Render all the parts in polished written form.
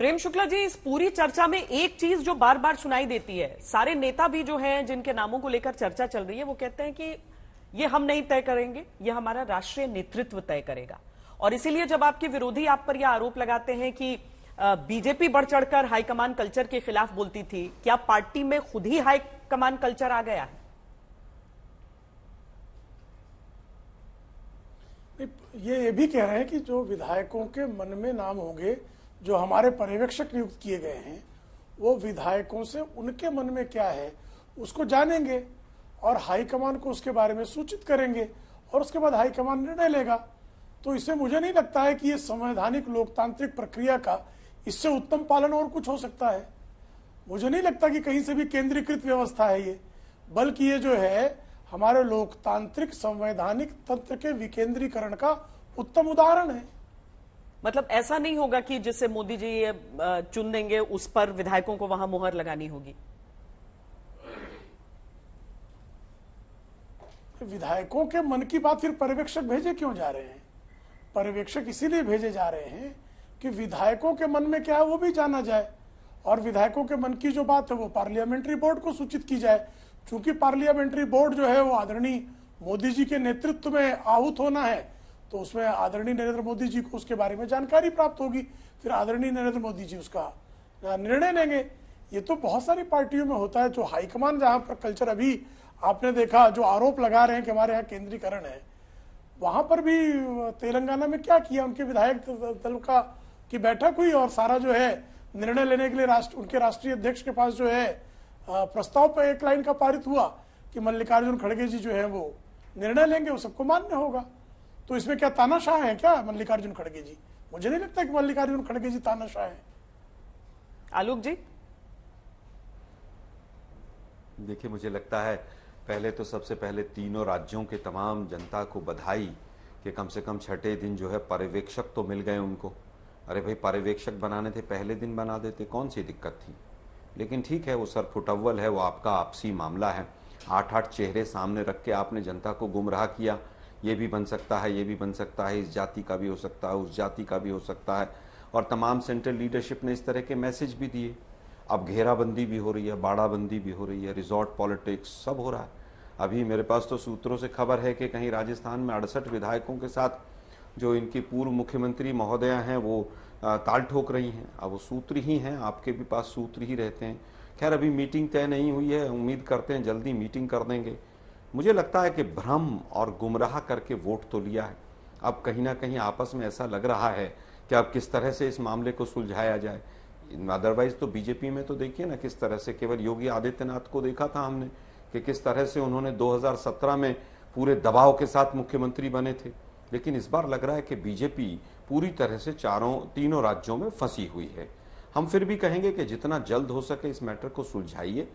प्रेम शुक्ला जी, इस पूरी चर्चा में एक चीज जो बार बार सुनाई देती है, सारे नेता भी जो हैं जिनके नामों को लेकर चर्चा चल रही है, वो कहते हैं कि ये हम नहीं तय करेंगे, ये हमारा राष्ट्रीय नेतृत्व तय करेगा। और इसीलिए जब आपके विरोधी आप पर यह आरोप लगाते हैं कि बीजेपी बढ़ चढ़कर हाईकमान कल्चर के खिलाफ बोलती थी, क्या पार्टी में खुद ही हाईकमान कल्चर आ गया है? ये भी कह रहे हैं कि जो विधायकों के मन में नाम होंगे, जो हमारे पर्यवेक्षक नियुक्त किए गए हैं, वो विधायकों से उनके मन में क्या है उसको जानेंगे और हाईकमान को उसके बारे में सूचित करेंगे और उसके बाद हाईकमान निर्णय लेगा। तो इससे मुझे नहीं लगता है कि ये संवैधानिक लोकतांत्रिक प्रक्रिया का इससे उत्तम पालन और कुछ हो सकता है। मुझे नहीं लगता कि कहीं से भी केंद्रीकृत व्यवस्था है ये, बल्कि ये जो है हमारे लोकतांत्रिक संवैधानिक तंत्र के विकेंद्रीकरण का उत्तम उदाहरण है। मतलब ऐसा नहीं होगा कि जिससे मोदी जी ये चुन देंगे उस पर विधायकों को वहां मुहर लगानी होगी? विधायकों के मन की बात फिर पर्यवेक्षक भेजे क्यों जा रहे हैं? पर्यवेक्षक इसीलिए भेजे जा रहे हैं कि विधायकों के मन में क्या है वो भी जाना जाए और विधायकों के मन की जो बात है वो पार्लियामेंट्री बोर्ड को सूचित की जाए। चूंकि पार्लियामेंट्री बोर्ड जो है वो आदरणीय मोदी जी के नेतृत्व में आहूत होना है, तो उसमें आदरणीय नरेंद्र मोदी जी को उसके बारे में जानकारी प्राप्त होगी, फिर आदरणीय नरेंद्र मोदी जी उसका निर्णय लेंगे। ये तो बहुत सारी पार्टियों में होता है। जो हाईकमान जहां पर कल्चर अभी आपने देखा, जो आरोप लगा रहे हैं कि हमारे यहाँ केंद्रीकरण है, वहां पर भी तेलंगाना में क्या किया, उनके विधायक दल का की बैठक हुई और सारा जो है निर्णय लेने के लिए उनके राष्ट्रीय अध्यक्ष के पास जो है प्रस्ताव पर एक लाइन का पारित हुआ कि मल्लिकार्जुन खड़गे जी जो है वो निर्णय लेंगे, वो सबको मान्य होगा। तो इसमें क्या तानाशाह है क्या मल्लिकार्जुन खड़गे जी? मुझे नहीं लगता कि मल्लिकार्जुन खड़गे जी तानाशाह है। आलोक जी, देखिए, मुझे लगता है पहले तो सबसे पहले तीनों राज्यों के तमाम जनता को बधाई कि कम से कम छठे दिन जो है पर्यवेक्षक तो मिल गए उनको। अरे भाई, पर्यवेक्षक बनाने थे पहले दिन बना देते, कौन सी दिक्कत थी? लेकिन ठीक है, वो सरफुटअव्वल है, वो आपका आपसी मामला है। 8-8 चेहरे सामने रख के आपने जनता को गुमराह किया। ये भी बन सकता है, ये भी बन सकता है, इस जाति का भी हो सकता है, उस जाति का भी हो सकता है। और तमाम सेंट्रल लीडरशिप ने इस तरह के मैसेज भी दिए। अब घेराबंदी भी हो रही है, बाड़ाबंदी भी हो रही है, रिजॉर्ट पॉलिटिक्स सब हो रहा है। अभी मेरे पास तो सूत्रों से खबर है कि कहीं राजस्थान में 68 विधायकों के साथ जो इनकी पूर्व मुख्यमंत्री महोदया हैं वो ताल ठोक रही हैं। अब वो सूत्र ही हैं, आपके भी पास सूत्र ही रहते हैं। खैर, अभी मीटिंग तय नहीं हुई है, उम्मीद करते हैं जल्दी मीटिंग कर देंगे। मुझे लगता है कि भ्रम और गुमराह करके वोट तो लिया है। अब कहीं ना कहीं आपस में ऐसा लग रहा है कि अब किस तरह से इस मामले को सुलझाया जाए। अदरवाइज तो बीजेपी में तो देखिए ना किस तरह से, केवल योगी आदित्यनाथ को देखा था हमने कि किस तरह से उन्होंने 2017 में पूरे दबाव के साथ मुख्यमंत्री बने थे। लेकिन इस बार लग रहा है कि बीजेपी पूरी तरह से तीनों राज्यों में फंसी हुई है। हम फिर भी कहेंगे कि जितना जल्द हो सके इस मैटर को सुलझाइए।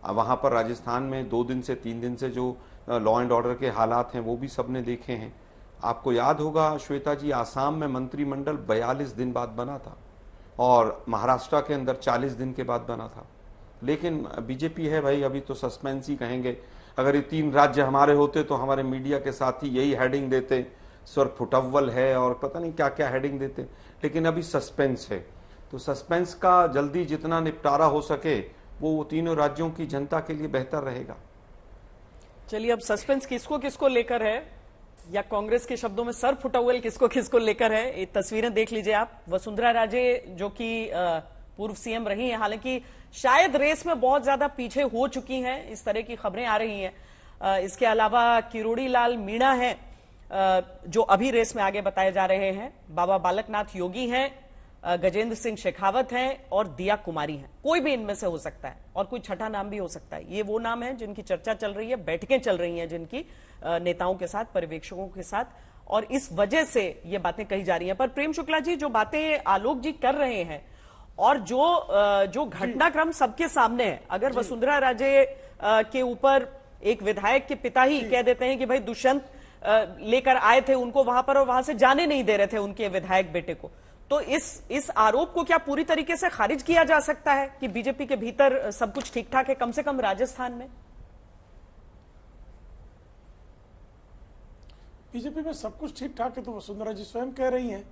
वहां पर राजस्थान में 2 दिन से 3 दिन से जो लॉ एंड ऑर्डर के हालात हैं वो भी सबने देखे हैं। आपको याद होगा श्वेता जी, आसाम में मंत्रिमंडल 42 दिन बाद बना था और महाराष्ट्र के अंदर 40 दिन के बाद बना था। लेकिन बीजेपी है भाई, अभी तो सस्पेंस ही कहेंगे। अगर ये 3 राज्य हमारे होते तो हमारे मीडिया के साथ ही यही हेडिंग देते, सरफुटअव्वल है और पता नहीं क्या क्या हेडिंग देते। लेकिन अभी सस्पेंस है, तो सस्पेंस का जल्दी जितना निपटारा हो सके वो तीनों राज्यों की जनता के लिए बेहतर रहेगा। चलिए, अब सस्पेंस किसको किसको लेकर है, या कांग्रेस के शब्दों में सरफुटअव्वल किसको किसको लेकर है, ये तस्वीरें देख लीजिए आप। वसुंधरा राजे जो कि पूर्व सीएम रही हैं, हालांकि शायद रेस में बहुत ज्यादा पीछे हो चुकी हैं, इस तरह की खबरें आ रही हैं। इसके अलावा किरोड़ी लाल मीणा हैं जो अभी रेस में आगे बताए जा रहे हैं, बाबा बालकनाथ योगी हैं, गजेंद्र सिंह शेखावत हैं और दिया कुमारी हैं। कोई भी इनमें से हो सकता है और कोई छठा नाम भी हो सकता है। ये वो नाम है जिनकी चर्चा चल रही है, बैठकें चल रही हैं जिनकी नेताओं के साथ, पर्यवेक्षकों के साथ, और इस वजह से ये बातें कही जा रही हैं। पर प्रेम शुक्ला जी, जो बातें आलोक जी कर रहे हैं और जो घटनाक्रम सबके सामने है, अगर वसुंधरा राजे के ऊपर एक विधायक के पिता ही कह देते हैं कि भाई दुष्यंत लेकर आए थे उनको वहां पर और वहां से जाने नहीं दे रहे थे उनके विधायक बेटे को, तो इस आरोप को क्या पूरी तरीके से खारिज किया जा सकता है कि बीजेपी के भीतर सब कुछ ठीक ठाक है, कम से कम राजस्थान में? बीजेपी में सब कुछ ठीक ठाक है तो वसुंधरा जी स्वयं कह रही हैं।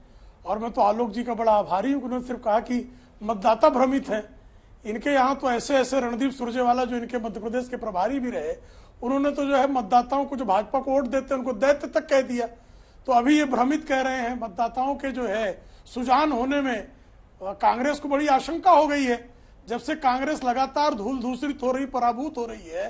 और मैं तो आलोक जी का बड़ा आभारी हूं कि उन्होंने सिर्फ कहा कि मतदाता भ्रमित हैं। इनके यहाँ तो ऐसे ऐसे रणदीप सुरजेवाला जो इनके मध्य प्रदेश के प्रभारी भी रहे, उन्होंने तो जो है मतदाताओं को जो भाजपा को वोट देते हैं उनको दैत्य तक कह दिया। तो अभी ये भ्रमित कह रहे हैं। मतदाताओं के जो है सुजान होने में कांग्रेस को बड़ी आशंका हो गई है। जब से कांग्रेस लगातार धूल धूसरित हो रही, पराभूत हो रही है,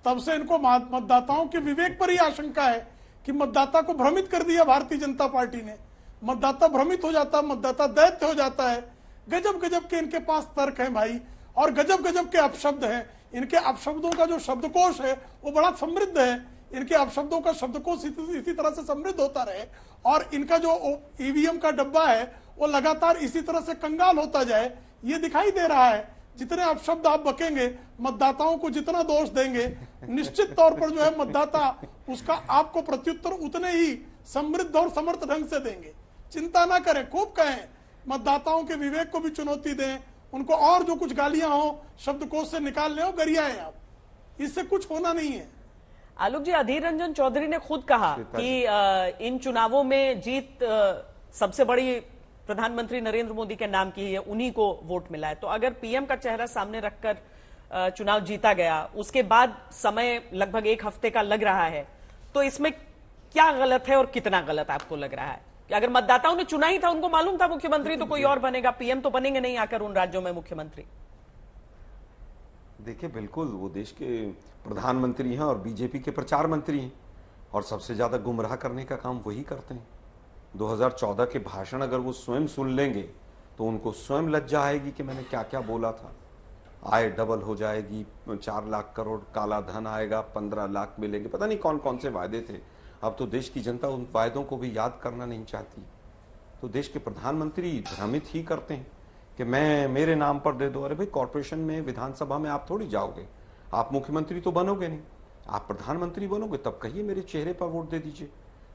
तब से इनको मतदाताओं के विवेक पर ही आशंका है कि मतदाता को भ्रमित कर दिया भारतीय जनता पार्टी ने। मतदाता भ्रमित हो जाता, मतदाता दैत्य हो जाता है। गजब गजब के इनके पास तर्क है भाई, और गजब गजब के अपशब्द हैं। इनके अपशब्दों का जो शब्दकोश है वो बड़ा समृद्ध है। इनके अपशब्दों का शब्दकोश इसी तरह से समृद्ध होता रहे, और इनका जो ईवीएम का डब्बा है वो लगातार इसी तरह से कंगाल होता जाए, ये दिखाई दे रहा है। जितने अपशब्द आप बकेंगे, मतदाताओं को जितना दोष देंगे, निश्चित तौर पर जो है मतदाता उसका आपको प्रत्युत्तर उतने ही समृद्ध और समर्थ ढंग से देंगे। चिंता ना करें, खूब कहें, मतदाताओं के विवेक को भी चुनौती दें, उनको और जो कुछ गालियां हो शब्दकोश से निकाल ले, गरियाएं आप, इससे कुछ होना नहीं है। आलोक जी, अधीर रंजन चौधरी ने खुद कहा कि इन चुनावों में जीत सबसे बड़ी प्रधानमंत्री नरेंद्र मोदी के नाम की है, उन्हीं को वोट मिला है। तो अगर पीएम का चेहरा सामने रखकर चुनाव जीता गया, उसके बाद समय लगभग 1 हफ्ते का लग रहा है, तो इसमें क्या गलत है और कितना गलत आपको लग रहा है? अगर मतदाताओं ने चुना ही था, उनको मालूम था मुख्यमंत्री तो कोई और बनेगा, पीएम तो बनेंगे नहीं आकर उन राज्यों में मुख्यमंत्री। देखिए, बिल्कुल वो देश के प्रधानमंत्री हैं और बीजेपी के प्रचार मंत्री हैं, और सबसे ज्यादा गुमराह करने का काम वही करते हैं। 2014 के भाषण अगर वो स्वयं सुन लेंगे तो उनको स्वयं लज्जा आएगी कि मैंने क्या क्या बोला था। आय डबल हो जाएगी, 4 लाख करोड़ काला धन आएगा, 15 लाख मिलेंगे, पता नहीं कौन कौन से वायदे थे। अब तो देश की जनता उन वायदों को भी याद करना नहीं चाहती। तो देश के प्रधानमंत्री भ्रमित ही करते हैं कि मैं मेरे नाम पर दे दो। अरे भाई, कॉर्पोरेशन में, विधानसभा में आप थोड़ी जाओगे, आप मुख्यमंत्री तो बनोगे नहीं, आप प्रधानमंत्री बनोगे तब कहिए मेरे चेहरे पर वोट दे दीजिए।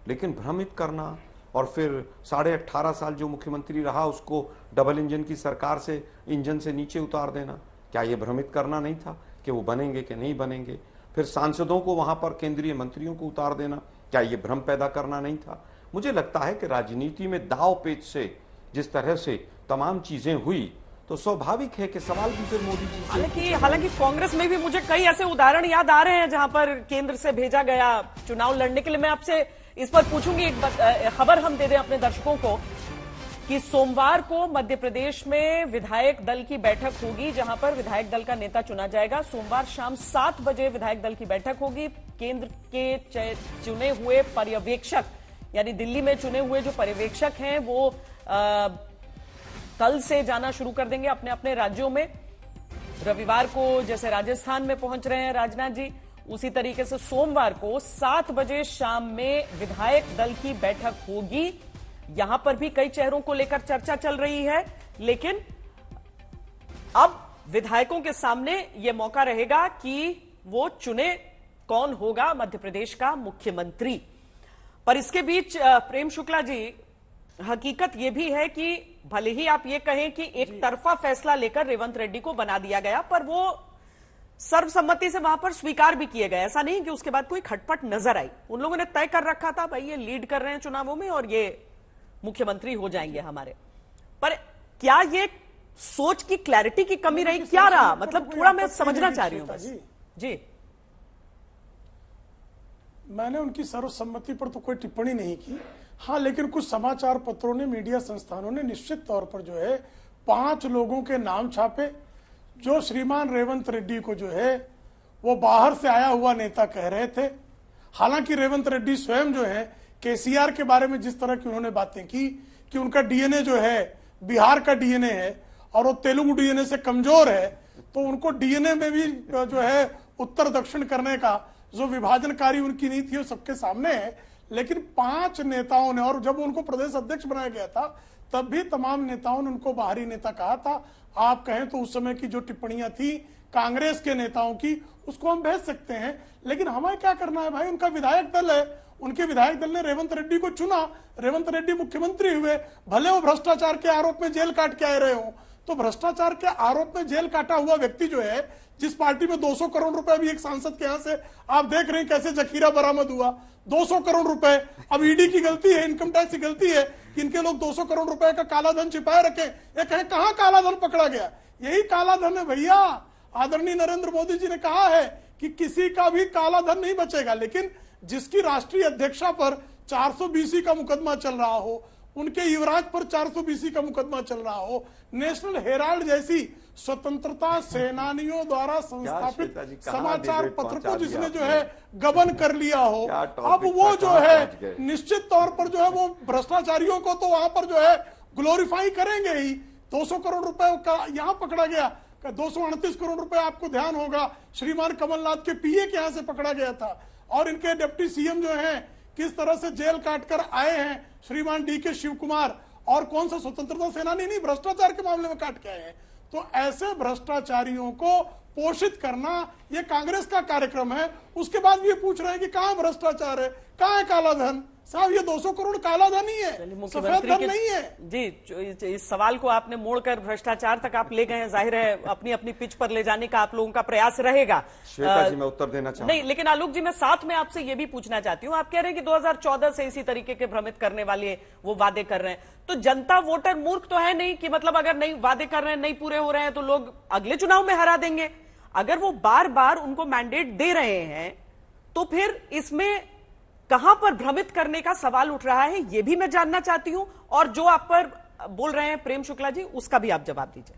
लेकिन भ्रमित करना, और फिर 18.5 साल जो मुख्यमंत्री रहा उसको डबल इंजन की सरकार से इंजन से नीचे उतार देना, क्या ये भ्रमित करना नहीं था कि वो बनेंगे कि नहीं बनेंगे? फिर सांसदों को वहां पर, केंद्रीय मंत्रियों को उतार देना, क्या ये भ्रम पैदा करना नहीं था? मुझे लगता है कि राजनीति में दाव पेच से जिस तरह से तमाम चीजें हुई, तो स्वाभाविक है कि सवाल भी फिर मोदी जी से। हालांकि कांग्रेस में भी मुझे कई ऐसे उदाहरण याद आ रहे हैं जहां पर केंद्र से भेजा गया चुनाव लड़ने के लिए। मैं आपसे इस पर पूछूंगी, एक खबर हम दे दें अपने दर्शकों को कि सोमवार को मध्य प्रदेश में विधायक दल की बैठक होगी, जहां पर विधायक दल का नेता चुना जाएगा। सोमवार शाम 7 बजे विधायक दल की बैठक होगी। केंद्र के चुने हुए पर्यवेक्षक, यानी दिल्ली में चुने हुए जो पर्यवेक्षक हैं, वो कल से जाना शुरू कर देंगे अपने अपने राज्यों में। रविवार को जैसे राजस्थान में पहुंच रहे हैं राजनाथ जी, उसी तरीके से सोमवार को 7 बजे शाम में विधायक दल की बैठक होगी। यहां पर भी कई चेहरों को लेकर चर्चा चल रही है, लेकिन अब विधायकों के सामने यह मौका रहेगा कि वो चुने कौन होगा मध्य प्रदेश का मुख्यमंत्री। पर इसके बीच प्रेम शुक्ला जी, हकीकत यह भी है कि भले ही आप ये कहें कि एक तरफा फैसला लेकर रेवंत रेड्डी को बना दिया गया, पर वो सर्वसम्मति से वहां पर स्वीकार भी किए गए। ऐसा नहीं कि उसके बाद कोई खटपट नजर आई। उन लोगों ने तय कर रखा था, भाई ये लीड कर रहे हैं चुनावों में और ये मुख्यमंत्री हो जाएंगे हमारे। पर क्या ये सोच की क्लैरिटी की कमी रही, क्या रहा? मतलब थोड़ा मैं समझना चाह रही हूं बस जी। मैंने उनकी सर्वसम्मति पर तो कोई टिप्पणी नहीं की, हाँ, लेकिन कुछ समाचार पत्रों ने, मीडिया संस्थानों ने निश्चित तौर पर जो है 5 लोगों के नाम छापे, जो श्रीमान रेवंत रेड्डी को जो है वो बाहर से आया हुआ नेता कह रहे थे। हालांकि रेवंत रेड्डी स्वयं जो है केसीआर के बारे में जिस तरह की उन्होंने बातें की कि उनका डीएनए जो है बिहार का डीएनए है और वो तेलुगु डीएनए से कमजोर है, तो उनको डीएनए में भी जो है उत्तर दक्षिण करने का जो विभाजनकारी उनकी नीति है वो सबके सामने है। लेकिन 5 नेताओं ने, और जब उनको प्रदेश अध्यक्ष बनाया गया था तब भी तमाम नेताओं ने उनको बाहरी नेता कहा था। आप कहें तो उस समय की जो टिप्पणियां थी कांग्रेस के नेताओं की, उसको हम भेज सकते हैं, लेकिन हमें क्या करना है भाई? उनका विधायक दल है, उनके विधायक दल ने रेवंत रेड्डी को चुना, रेवंत रेड्डी मुख्यमंत्री हुए, भले वो भ्रष्टाचार के आरोप में जेल काट के आए रहे हो, तो भ्रष्टाचार के आरोप में जेल काटा हुआ व्यक्ति जो है, जिस पार्टी में 200 करोड़ रुपए भी एक सांसद के यहां से आप देख रहे हैं कैसे जखीरा बरामद हुआ, 200 करोड़ रुपए। अब ईडी की गलती है, इनकम टैक्स की गलती है कि इनके लोग 200 करोड़ रुपए का काला धन छिपाए रखे। ये कहे कहां काला धन पकड़ा गया? यही काला धन है भैया। आदरणीय नरेंद्र मोदी जी ने कहा है कि किसी का भी काला धन नहीं बचेगा, लेकिन जिसकी राष्ट्रीय अध्यक्षा पर 420 का मुकदमा चल रहा हो, उनके युवराज पर 420 का मुकदमा चल रहा हो, नेशनल हेराल्ड जैसी स्वतंत्रता सेनानियों द्वारा संस्थापित समाचार पत्र को जिसने जो है गबन कर लिया हो, अब वो जो है निश्चित तौर पर जो है वो भ्रष्टाचारियों को तो वहां पर जो है ग्लोरीफाई करेंगे ही। 200 करोड़ रुपए का यहां पकड़ा गया, 238 करोड़ रुपए आपको ध्यान होगा श्रीमान कमलनाथ के पीए के यहां से पकड़ा गया था। और इनके डिप्टी सीएम जो हैं किस तरह से जेल काटकर आए हैं, श्रीमान डीके शिव कुमार, और कौन सा स्वतंत्रता सेनानी नहीं, भ्रष्टाचार के मामले में काट के आए हैं। तो ऐसे भ्रष्टाचारियों को पोषित करना ये कांग्रेस का कार्यक्रम है। उसके बाद भी ये पूछ रहे हैं कि कहां भ्रष्टाचार है, कहां है काला धन? साहब ये 200 करोड़ काला धन ही है, सफेद धन नहीं है। जी, इस सवाल को आपने मोड़कर भ्रष्टाचार तक आप ले गए हैं। जाहिर है अपनी अपनी पिच पर ले जाने का आप लोगों का प्रयास रहेगा। श्वेता जी मैं उत्तर देना चाहूंगा। नहीं, लेकिन आलोक जी मैं साथ में आपसे ये भी पूछना चाहती हूँ। आप कह रहे हैं कि 2014 से इसी तरीके के भ्रमित करने वाले वो वादे कर रहे हैं, तो जनता वोटर मूर्ख तो है नहीं कि मतलब अगर नहीं वादे कर रहे हैं, नहीं पूरे हो रहे हैं तो लोग अगले चुनाव में हरा देंगे। अगर वो बार बार उनको मैंडेट दे रहे हैं तो फिर इसमें कहां पर भ्रमित करने का सवाल उठ रहा है, यह भी मैं जानना चाहती हूं। और जो आप पर बोल रहे हैं प्रेम शुक्ला जी, उसका भी आप जवाब दीजिए।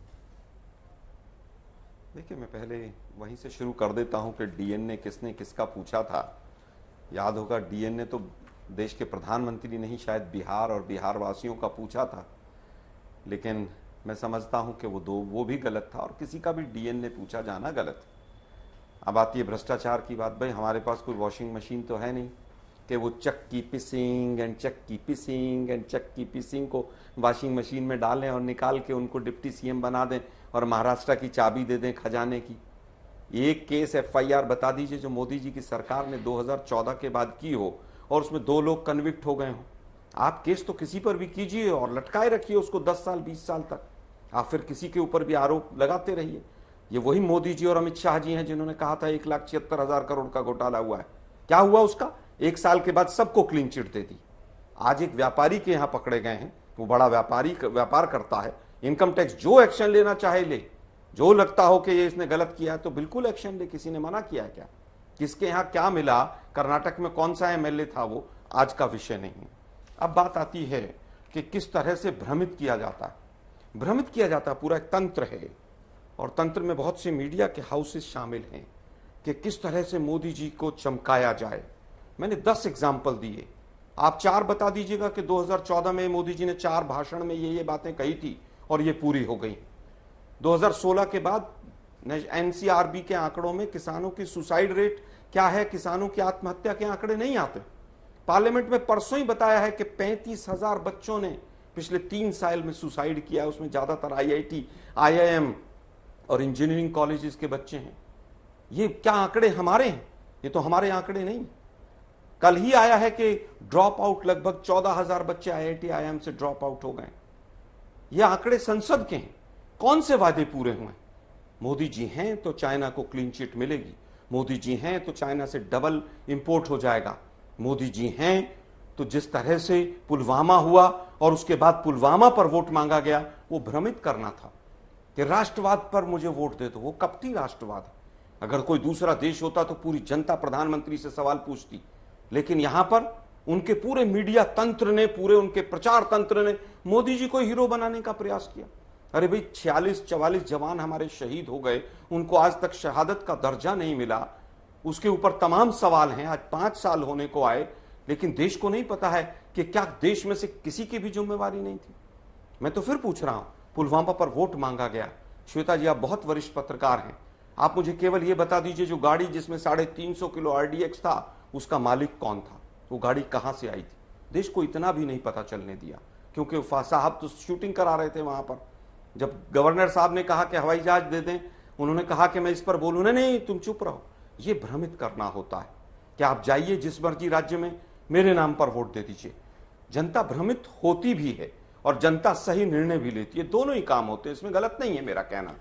देखिए मैं पहले वहीं से शुरू कर देता हूं कि डीएनए किसने किसका पूछा था। याद होगा डीएनए तो देश के प्रधानमंत्री ने ही शायद बिहार और बिहार वासियों का पूछा था, लेकिन मैं समझता हूं कि वो भी गलत था और किसी का भी डीएनए पूछा जाना गलत। अब आती है भ्रष्टाचार की बात। भाई हमारे पास कोई वॉशिंग मशीन तो है नहीं कि वो चक्की पिसिंग एंड चक्की पिसिंग एंड चक्की पिसिंग को वॉशिंग मशीन में डालें और निकाल के उनको डिप्टी सीएम बना दें और महाराष्ट्र की चाबी दे दें खजाने की। एक केस एफआईआर बता दीजिए जो मोदी जी की सरकार ने 2014 के बाद की हो और उसमें 2 लोग कन्विक्ट हो गए हों। आप केस तो किसी पर भी कीजिए और लटकाए रखिए उसको 10 साल 20 साल तक, आप फिर किसी के ऊपर भी आरोप लगाते रहिए। ये वही मोदी जी और अमित शाह जी हैं जिन्होंने कहा था 1,76,000 करोड़ का घोटाला हुआ है। क्या हुआ उसका? 1 साल के बाद सबको क्लीन चिट दे दी। आज एक व्यापारी के यहां पकड़े गए हैं, वो बड़ा व्यापार करता है, इनकम टैक्स जो एक्शन लेना चाहे ले, जो लगता हो कि ये इसने गलत किया है तो बिल्कुल एक्शन ले। किसी ने मना किया है क्या? किसके यहां क्या मिला, कर्नाटक में कौन सा एमएलए था, वो आज का विषय नहीं है। अब बात आती है कि किस तरह से भ्रमित किया जाता है। भ्रमित किया जाता है, पूरा एक तंत्र है और तंत्र में बहुत से मीडिया के हाउसेस शामिल हैं कि किस तरह से मोदी जी को चमकाया जाए। मैंने 10 एग्जाम्पल दिए, आप 4 बता दीजिएगा कि 2014 में मोदी जी ने 4 भाषण में ये बातें कही थी और ये पूरी हो गई। 2016 के बाद एनसीआरबी के आंकड़ों में किसानों की सुसाइड रेट क्या है, किसानों की आत्महत्या के आंकड़े नहीं आते। पार्लियामेंट में परसों ही बताया है कि 35,000 बच्चों ने पिछले 3 साल में सुसाइड किया है, उसमें ज्यादातर आईआईटी, आईआईएम और इंजीनियरिंग कॉलेजेस के बच्चे हैं। ये क्या आंकड़े हमारे हैं? ये तो हमारे आंकड़े नहीं। कल ही आया है कि ड्रॉप आउट लगभग 14,000 बच्चे आईआईटी आईआईएम से ड्रॉप आउट हो गए। ये आंकड़े संसद के हैं। कौन से वादे पूरे हुए? मोदी जी हैं तो चाइना को क्लीन चिट मिलेगी, मोदी जी हैं तो चाइना से डबल इंपोर्ट हो जाएगा, मोदी जी हैं तो जिस तरह से पुलवामा हुआ और उसके बाद पुलवामा पर वोट मांगा गया, वो भ्रमित करना था कि राष्ट्रवाद पर मुझे वोट दे दो। वो कपटी राष्ट्रवाद है। अगर कोई दूसरा देश होता तो पूरी जनता प्रधानमंत्री से सवाल पूछती, लेकिन यहां पर उनके पूरे मीडिया तंत्र ने, पूरे उनके प्रचार तंत्र ने मोदी जी को हीरो बनाने का प्रयास किया। अरे भाई 46-44 जवान हमारे शहीद हो गए, उनको आज तक शहादत का दर्जा नहीं मिला, उसके ऊपर तमाम सवाल हैं। आज 5 साल होने को आए, लेकिन देश को नहीं पता है कि क्या देश में से किसी की भी जिम्मेवारी नहीं थी। मैं तो फिर पूछ रहा हूं, पुलवामा पर वोट मांगा गया। श्वेता जी आप बहुत वरिष्ठ पत्रकार हैं, आप मुझे केवल यह बता दीजिए जो गाड़ी जिसमें 350 किलो आरडीएक्स था उसका मालिक कौन था, वो गाड़ी कहां से आई थी? देश को इतना भी नहीं पता चलने दिया, क्योंकि साहब तो शूटिंग करा रहे थे वहां पर। जब गवर्नर साहब ने कहा कि हवाई जहाज दे दें, उन्होंने कहा कि मैं इस पर बोलूं, नहीं तुम चुप रहो। ये भ्रमित करना होता है कि आप जाइए जिस मर्जी राज्य में, मेरे नाम पर वोट दे दीजिए। जनता भ्रमित होती भी है और जनता सही निर्णय भी लेती है। दोनों ही काम होते हैं, इसमें गलत नहीं है मेरा कहना।